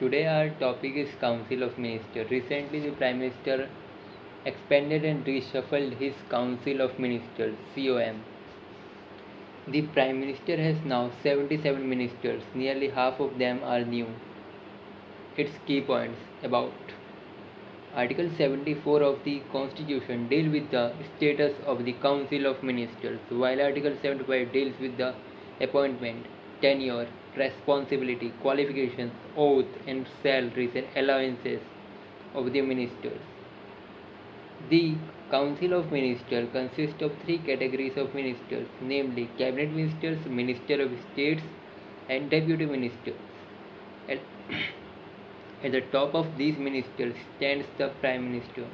Today our topic is Council of Ministers. Recently the Prime Minister expanded and reshuffled his Council of Ministers (COM). The Prime Minister has now 77 ministers, nearly half of them are new. Its key points about Article 74 of the Constitution deals with the status of the Council of Ministers, while Article 75 deals with the appointment, tenure, responsibility, qualifications, oath, and salaries and allowances of the ministers. The Council of Ministers consists of three categories of ministers, namely Cabinet Ministers, Minister of States, and Deputy Ministers. At, at the top of these ministers stands the Prime Minister.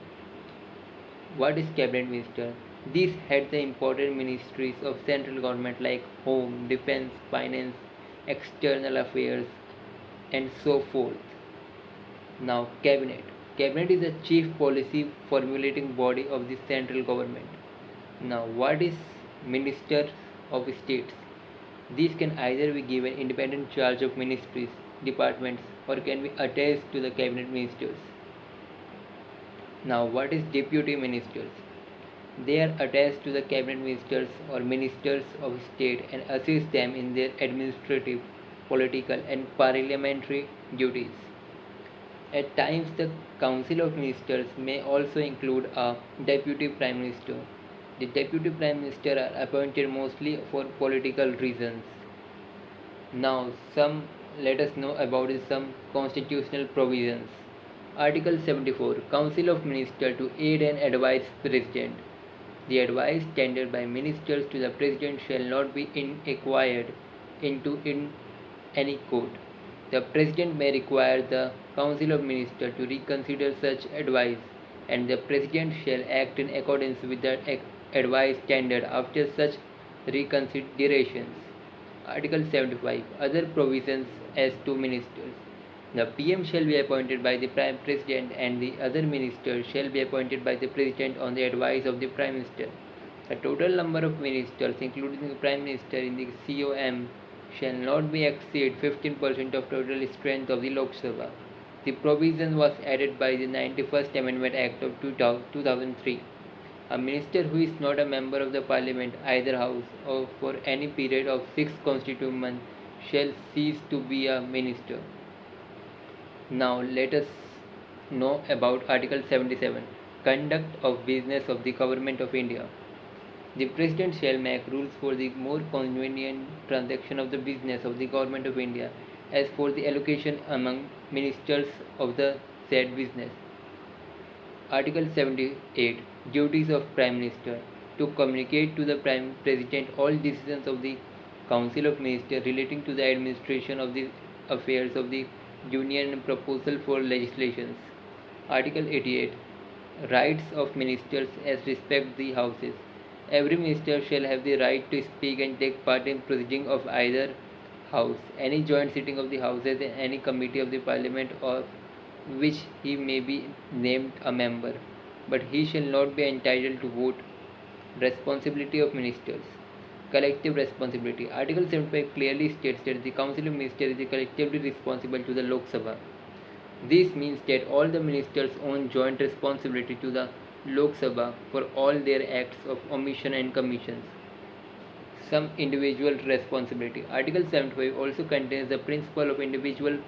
What is Cabinet Minister? These head the important ministries of central government like Home, Defense, Finance, External Affairs, and so forth. Now, Cabinet. Cabinet is the chief policy formulating body of the central government. Now, what is Minister of States? These can either be given independent charge of ministries, departments, or can be attached to the cabinet ministers. Now, what is deputy ministers? They are attached to the cabinet ministers or ministers of state and assist them in their administrative, political, and parliamentary duties. At times, the Council of Ministers may also include a Deputy Prime Minister. The Deputy Prime Minister are appointed mostly for political reasons. Now, let us know about some constitutional provisions. Article 74 Council of Ministers to aid and advise President. The advice tendered by ministers to the President shall not be inquired into in any court. The President may require the Council of Ministers to reconsider such advice, and the President shall act in accordance with the advice tendered after such reconsiderations. Article 75 Other provisions as to ministers. The PM shall be appointed by the Prime President, and the other ministers shall be appointed by the President on the advice of the Prime Minister. The total number of ministers, including the Prime Minister, in the COM shall not be exceed 15% of total strength of the Lok Sabha. The provision was added by the 91st Amendment Act of 2003. A minister who is not a member of the Parliament, either House, or for any period of 6 consecutive months shall cease to be a minister. Now let us know about Article 77 Conduct of Business of the Government of India. The President shall make rules for the more convenient transaction of the business of the Government of India as for the allocation among ministers of the said business. Article 78 Duties of Prime Minister to communicate to the Prime President all decisions of the Council of Ministers relating to the administration of the affairs of the Union and proposal for legislations. Article 88 Rights of Ministers as respect the Houses. Every minister shall have the right to speak and take part in proceedings of either House, any joint sitting of the Houses, and any committee of the Parliament of which he may be named a member, but he shall not be entitled to vote. Responsibility of ministers. Collective responsibility. Article 75 clearly states that the Council of Ministers is collectively responsible to the Lok Sabha. This means that all the ministers own joint responsibility to the Lok Sabha for all their acts of omission and commissions. Some individual responsibility. Article 75 also contains the principle of individual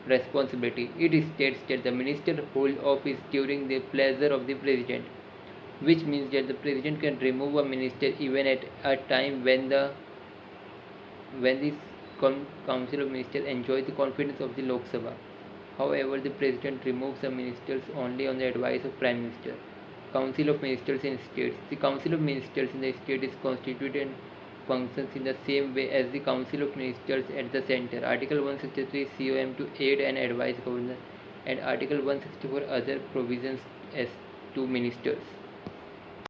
responsibility. It states that the minister hold office during the pleasure of the president, which means that the president can remove a minister even at a time when the council of ministers enjoys the confidence of the Lok Sabha. However, the president removes the ministers only on the advice of prime minister. Council of Ministers in states. The Council of Ministers in the state is constituted and functions in the same way as the Council of Ministers at the center. Article 163 COM to aid and advise governor, and Article 164 other provisions as to ministers.